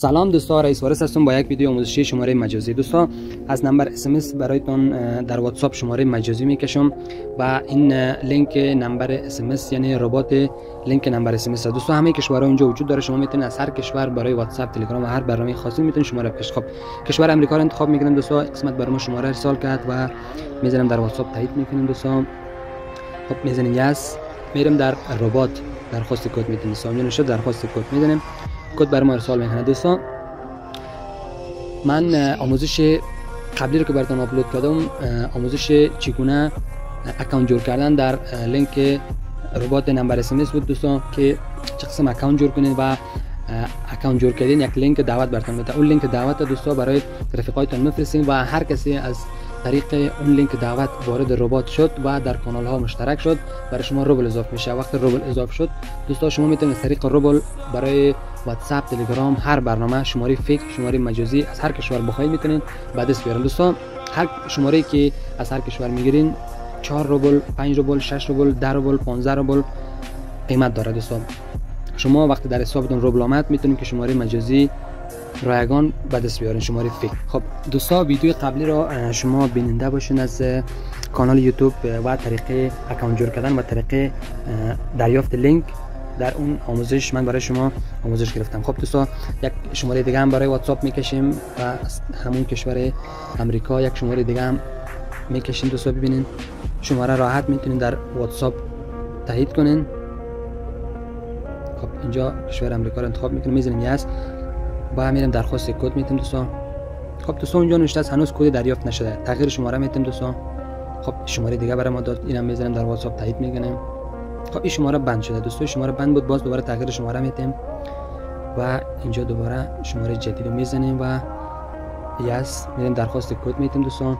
سلام دوستان، رئیس وارث هستم با یک ویدیو آموزشی شماره مجازی. دوستان از نمبر SMS برایتون در واتساپ شماره مجازی میکشم و این لینک نمبر SMS یعنی ربات لینک نمبر SMS است. دوستان همه کشورها اینجا وجود داره. شما میتونید از هر کشور برای واتساپ، تلگرام و هر برنامه خاصی میتونید شماره بکشید. خب کشور امریکا رو انتخاب میکنیم دوستان، قسمت برای ما شماره ارسال کرد و میذارم در واتساپ تایید میکنیم دوستان. خب میزنیم یس، میرم در ربات درخواست کد میدیم دوستان. اینجا نشد درخواست کد میدیم، کد برای ما ارسال میکنه دوستان. من آموزش قبلی رو که براتون آپلود کردم، آموزش چگونه اکانت جور کردن در لینک ربات نمبر SMS بود دوستان، که چه قسم اکانت جور کنید و اکانت جور کردین یک لینک دعوت براتون میده. اون لینک دعوت دوستان برای رفیقایتون میفرستین و هر کسی از طریق اون لینک دعوت وارد ربات شد و در کانال ها مشترک شد، برای شما روبل اضافه میشه. وقتی روبل اضافه شد دوستان، شما میتونید از طریق روبل برای واتساپ، تلگرام، هر برنامه شماره فیک، شماره مجازی از هر کشور بخواید میتونید به دست بیارین دوستان. هر شماره که از هر کشور میگیرین 4 روبل، 5 روبل، 6 روبل، 10 روبل، 15 روبل قیمت داره دوستان. شما وقتی در حسابتون روبل آمد میتونید که شماره مجازی رایگان به دست بیارین، شماره فیک. خب دوستان ویدیو قبلی را شما بیننده باشین از کانال یوتیوب و طریقه اکانت جور کردن و طریقه دریافت لینک در اون آموزش من برای شما آموزش گرفتم. خب دوستان یک شماره دیگه هم برای واتساپ میکشیم و همون کشور امریکا یک شماره دیگه هم میکشیم دوستان. ببینین شماره راحت میتونین در واتساپ تایید کنین. خب اینجا کشور امریکا رو انتخاب میکنیم، میزنیم یس و میرم درخواست کد میدیم دوستان. خب دوستان اونجا نوشته است هنوز کد دریافت نشده، تغییر شماره میدیم دوستان. خب شماره دیگه برای ما داد، اینم میذاریم در واتساپ تایید میکنیم. خب این شماره بند شده دوستان، شماره بند بود، باز دوباره تغییر شماره میدیم و اینجا دوباره شماره جدید رو میزنیم و یس میریم درخواست کد میدیم دوستان.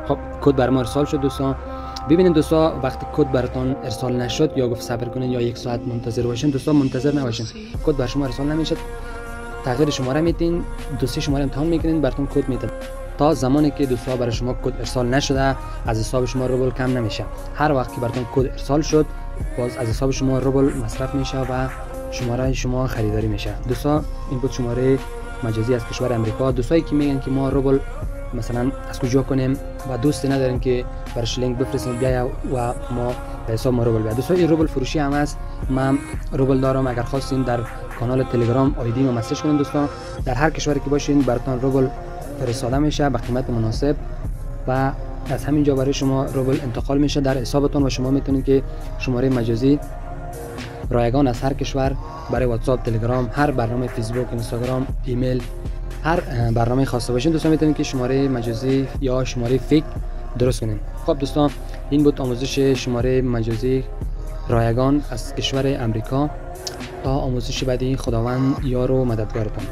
خب کد برای ما ارسال شد دوستان. ببینید دوستان وقتی کد براتون ارسال نشد یا گفت صبر کنین یا 1 ساعت منتظر باشین، دوستان منتظر نباشین، کد بر شما ارسال نمیشه. تغییر شماره میدین، دوسری شماره امتحان میکنین، براتون کد میدن تا زمانی که دوستان برای شما کد ارسال نشده از حساب شما روبل کم نمیشه. هر وقت که براتون کد ارسال شد باز از حساب شما روبل مصرف میشه و شماره شما خریداری میشه دوستان. این بود شماره مجازی از کشور امریکا. دوستایی که میگن که ما روبل مثلا از کجا کنیم و دوستی نداریم که برش لینک بفرستیم بیا و ما به حساب ما روبل بیاد دوستان، این روبل فروشی هم است. من روبل دارم، اگر خواستین در کانال تلگرام آیدی ما مسیج کنین دوستان. در هر کشوری که باشین براتون روبل فرستاده میشه به قیمت مناسب و از همینجا برای شما روبل انتقال میشه در حسابتون و شما میتونید که شماره مجازی رایگان از هر کشور برای واتساپ، تلگرام، هر برنامه فیسبوک، اینستاگرام، ایمیل، هر برنامه خاصه باشین دوستان میتونید که شماره مجازی یا شماره فیک درست کنین. خب دوستان این بود آموزش شماره مجازی رایگان از کشور امریکا. تا آموزش بعدی خداوند یار و مددگارتون.